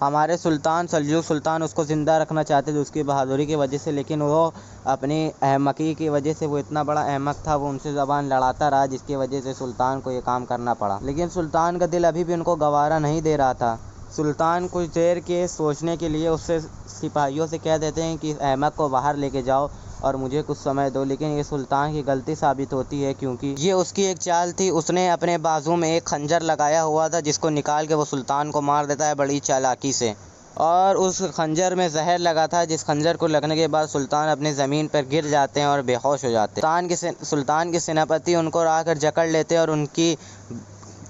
ہمارے سلطان سلجوق سلطان اس کو زندہ رکھنا چاہتے تھے اس کی بہادری کی وجہ سے، لیکن وہ اپنی احمقی کی وجہ سے، وہ اتنا بڑا احمق تھا، وہ ان سے زبان لڑاتا رہا، جس کی وجہ سے سلطان کو یہ کام کرنا پڑا۔ لیکن سلطان کا دل ابھی بھی ان کو گوارا نہیں دے رہا تھا۔ سلطان کچھ دیر کے سوچنے کے لیے اس سے سپاہیوں سے کہہ دیتے ہیں کہ اس احمق کو باہر لے کے جاؤ اور مجھے کچھ سمے دو، لیکن یہ سلطان کی غلطی ثابت ہوتی ہے کیونکہ یہ اس کی ایک چال تھی۔ اس نے اپنے بازو میں ایک خنجر لگایا ہوا تھا جس کو نکال کے وہ سلطان کو مار دیتا ہے بڑی چالاکی سے، اور اس خنجر میں زہر لگا تھا، جس خنجر کو لگنے کے بعد سلطان اپنے زمین پر گر جاتے ہیں اور بے ہوش ہو جاتے ہیں۔ سلطان کے سیناپتی ان کو آ کر جکڑ لیتے ہیں اور ان کی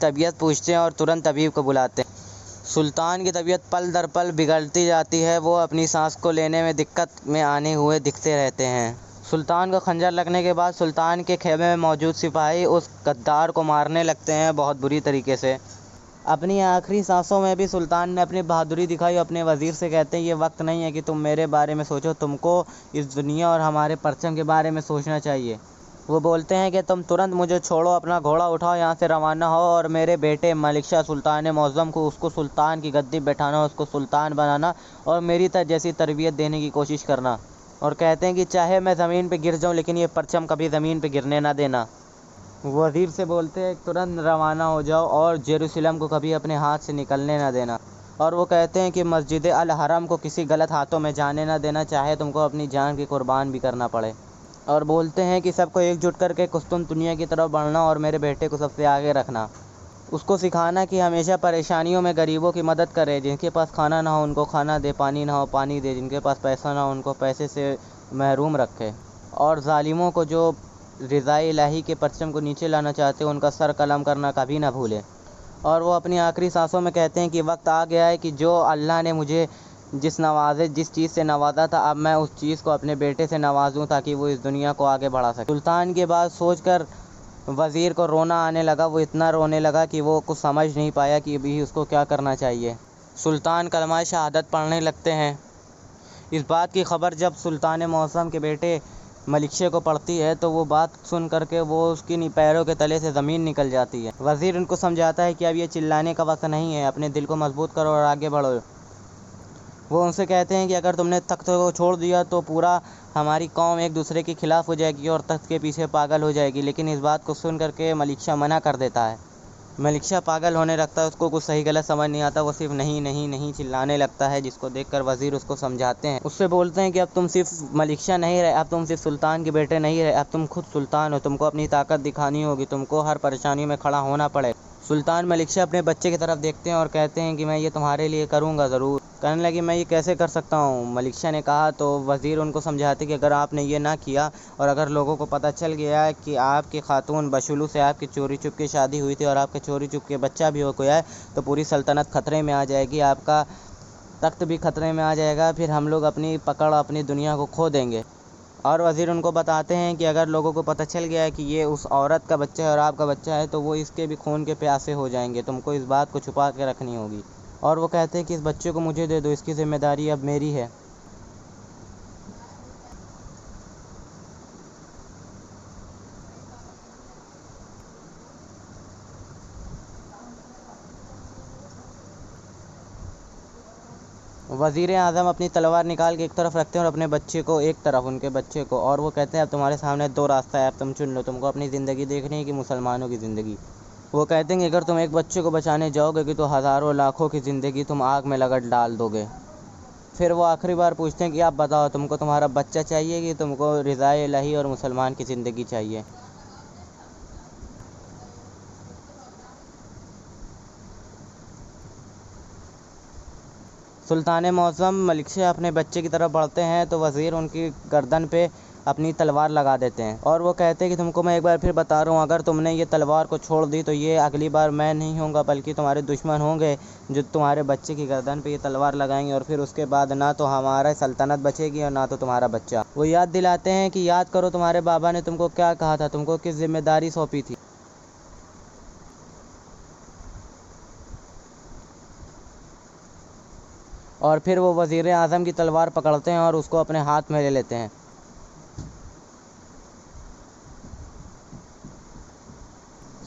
طبیعت پوچھتے ہیں اور ترنت طبیب کو بلاتے ہیں۔ سلطان کی طبیعت پل در پل بگڑتی جاتی ہے، وہ اپنی سانس کو لینے میں دقت میں آنے ہوئے دکھتے رہتے ہیں۔ سلطان کو خنجر لگنے کے بعد سلطان کے خیمے میں موجود سپاہی اس غدار کو مارنے لگتے ہیں بہت بری طریقے سے۔ اپنی آخری سانسوں میں بھی سلطان نے اپنی بہادری دکھائی، اپنے وزیر سے کہتے ہیں یہ وقت نہیں ہے کہ تم میرے بارے میں سوچو، تم کو اس دنیا اور ہمارے پرچم کے بارے میں سوچنا چاہیے۔ وہ بولتے ہیں کہ تم ترنت مجھے چھوڑو، اپنا گھوڑا اٹھاؤ، یہاں سے روانہ ہو اور میرے بیٹے ملک شاہ سلطان معظم کو، اس کو سلطان کی گدی بٹھانا، اس کو سلطان بنانا اور میری جیسی تربیت دینے کی کوشش کرنا۔ اور کہتے ہیں کہ چاہے میں زمین پہ گر جاؤں لیکن یہ پرچم کبھی زمین پہ گرنے نہ دینا۔ وزیر سے بولتے ہیں ترنت روانہ ہو جاؤ اور یروشلم کو کبھی اپنے ہاتھ سے نکلنے نہ دینا۔ اور وہ کہتے ہیں کہ مسجد الحرم کو کسی غلط ہاتھوں میں جانے نہ دینا، چاہے تم کو اپنی جان کی قربان بھی کرنا پڑے۔ اور بولتے ہیں کہ سب کو ایک جٹ کر کے قسطنطنیہ کی طرف بڑھنا اور میرے بیٹے کو سب سے آگے رکھنا، اس کو سکھانا کہ ہمیشہ پریشانیوں میں غریبوں کی مدد کرے، جن کے پاس کھانا نہ ہو ان کو کھانا دے، پانی نہ ہو پانی دے، جن کے پاس پیسہ نہ ہو ان کو پیسے سے محروم رکھے، اور ظالموں کو جو رضا الہی کے پرچم کو نیچے لانا چاہتے ہیں ان کا سر قلم کرنا کبھی نہ بھولے۔ اور وہ اپنی آخری سانسوں میں کہتے ہیں کہ وقت آ گیا ہے کہ جو اللہ نے مجھے جس چیز سے نوازا تھا، اب میں اس چیز کو اپنے بیٹے سے نوازوں تاکہ وہ اس دنیا کو آگے بڑھا سکے۔ سلطان کی بات سوچ کر وزیر کو رونا آنے لگا، وہ اتنا رونے لگا کہ وہ کچھ سمجھ نہیں پایا کہ ابھی اس کو کیا کرنا چاہیے۔ سلطان کلمہ شہادت پڑھنے لگتے ہیں۔ اس بات کی خبر جب سلطان معظم کے بیٹے ملک شاہ کو پڑتی ہے تو وہ بات سن کر کے وہ اس کی پیروں کے تلے سے زمین نکل جاتی ہے۔ وزیر ان کو سمجھاتا ہے کہ اب یہ چلانے کا وقت نہیں ہے، اپنے دل کو مضبوط کرو اور آگے بڑھو۔ وہ ان سے کہتے ہیں کہ اگر تم نے تخت کو چھوڑ دیا تو پورا ہماری قوم ایک دوسرے کے خلاف ہو جائے گی اور تخت کے پیچھے پاگل ہو جائے گی، لیکن اس بات کو سن کر کے ملک شاہ منع کر دیتا ہے۔ ملک شاہ پاگل ہونے لگتا ہے، اس کو کچھ صحیح غلط سمجھ نہیں آتا، وہ صرف نہیں نہیں نہیں چلانے لگتا ہے، جس کو دیکھ کر وزیر اس کو سمجھاتے ہیں، اس سے بولتے ہیں کہ اب تم صرف ملک شاہ نہیں رہے، اب تم صرف سلطان کے بیٹے نہیں رہے، اب تم خود سلطان ہو، تم کو اپنی طاقت دکھانی ہوگی، تم کو ہر پریشانی میں کھڑا ہونا پڑے۔ سلطان ملک شاہ اپنے بچے کی طرف دیکھتے ہیں اور کہتے ہیں کہ میں یہ تمہارے لیے کروں گا ضرور۔ کہنے لگے میں یہ کیسے کر سکتا ہوں؟ ملک شاہ نے کہا تو وزیر ان کو سمجھاتے کہ اگر آپ نے یہ نہ کیا اور اگر لوگوں کو پتہ چل گیا کہ آپ کی خاتون بشولو سے آپ کی چوری چپ کے شادی ہوئی تھی اور آپ کے چوری چپ کے بچہ بھی ہو گیا ہے تو پوری سلطنت خطرے میں آ جائے گی، آپ کا تخت بھی خطرے میں آ جائے گا، پھر ہم لوگ اپنی پکڑ اپنی دنیا کو کھو دیں گے۔ اور وزیر ان کو بتاتے ہیں کہ اگر لوگوں کو پتہ چل گیا ہے کہ یہ اس عورت کا بچہ ہے اور آپ کا بچہ ہے تو وہ اس کے بھی خون کے پیاسے ہو جائیں گے، تم کو اس بات کو چھپا کے رکھنی ہوگی۔ اور وہ کہتے ہیں کہ اس بچے کو مجھے دے دو، اس کی ذمہ داری اب میری ہے۔ وزیر اعظم اپنی تلوار نکال کے ایک طرف رکھتے ہیں اور اپنے بچے کو ایک طرف، ان کے بچے کو، اور وہ کہتے ہیں اب تمہارے سامنے دو راستہ ہے، اب تم چن لو، تم کو اپنی زندگی دیکھنی ہے کہ مسلمانوں کی زندگی۔ وہ کہتے ہیں کہ اگر تم ایک بچے کو بچانے جاؤ گے تو ہزاروں لاکھوں کی زندگی تم آگ میں لگٹ ڈال دو گے۔ پھر وہ آخری بار پوچھتے ہیں کہ آپ بتاؤ تم کو تمہارا بچہ چاہیے کہ تم کو رضا الہی اور مسلمان کی زندگی چاہیے؟ سلطان معظم ملک شاہ اپنے بچے کی طرف بڑھتے ہیں تو وزیر ان کی گردن پہ اپنی تلوار لگا دیتے ہیں اور وہ کہتے ہیں کہ تم کو میں ایک بار پھر بتا رہا ہوں، اگر تم نے یہ تلوار کو چھوڑ دی تو یہ اگلی بار میں نہیں ہوں گا بلکہ تمہارے دشمن ہوں گے جو تمہارے بچے کی گردن پہ یہ تلوار لگائیں گے، اور پھر اس کے بعد نہ تو ہمارا سلطنت بچے گی اور نہ تو تمہارا بچہ۔ وہ یاد دلاتے ہیں کہ یاد کرو تمہارے بابا نے تم کو کیا کہا تھا، تم کو کس ذمہ داری سونپی تھی۔ اور پھر وہ وزیر اعظم کی تلوار پکڑتے ہیں اور اس کو اپنے ہاتھ میں لے لیتے ہیں۔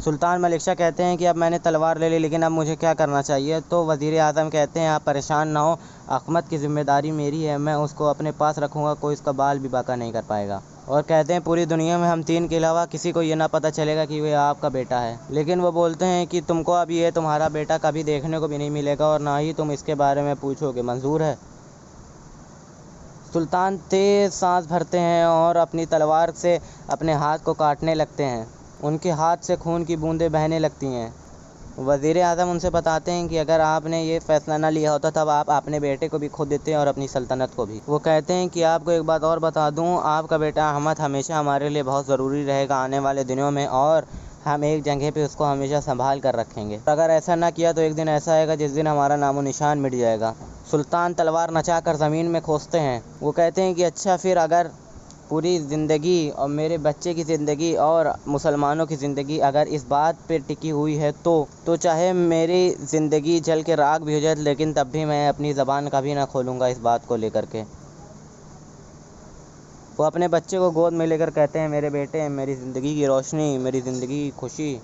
سلطان ملک شاہ کہتے ہیں کہ اب میں نے تلوار لے لی لیکن اب مجھے کیا کرنا چاہیے؟ تو وزیر اعظم کہتے ہیں آپ پریشان نہ ہو، حکومت کی ذمہ داری میری ہے، میں اس کو اپنے پاس رکھوں گا، کوئی اس کا بال بھی باقا نہیں کر پائے گا۔ اور کہتے ہیں پوری دنیا میں ہم تین کے علاوہ کسی کو یہ نہ پتہ چلے گا کہ یہ آپ کا بیٹا ہے، لیکن وہ بولتے ہیں کہ تم کو اب یہ تمہارا بیٹا کبھی دیکھنے کو بھی نہیں ملے گا اور نہ ہی تم اس کے بارے میں پوچھو گے، منظور ہے؟ سلطان تیز سانس بھرتے ہیں اور اپنی تلوار سے اپنے ہاتھ کو کاٹنے لگتے ہیں، ان کے ہاتھ سے خون کی بوندیں بہنے لگتی ہیں۔ وزیر اعظم ان سے بتاتے ہیں کہ اگر آپ نے یہ فیصلہ نہ لیا ہوتا تب آپ اپنے بیٹے کو بھی کھو دیتے اور اپنی سلطنت کو بھی۔ وہ کہتے ہیں کہ آپ کو ایک بات اور بتا دوں، آپ کا بیٹا احمد ہمیشہ ہمارے لیے بہت ضروری رہے گا آنے والے دنوں میں، اور ہم ایک جگہ پہ اس کو ہمیشہ سنبھال کر رکھیں گے۔ اگر ایسا نہ کیا تو ایک دن ایسا آئے گا جس دن ہمارا نام و نشان مٹ جائے گا۔ سلطان تلوار نچا کر زمین میں کھوستے ہیں۔ وہ کہتے ہیں کہ اچھا پھر اگر پوری زندگی اور میرے بچے کی زندگی اور مسلمانوں کی زندگی اگر اس بات پہ ٹکی ہوئی ہے تو چاہے میری زندگی جل کے راکھ بھی ہو جائے لیکن تب بھی میں اپنی زبان کبھی نہ کھولوں گا اس بات کو لے کر کے۔ وہ اپنے بچے کو گود میں لے کر کہتے ہیں میرے بیٹے، میری زندگی کی روشنی، میری زندگی کی خوشی،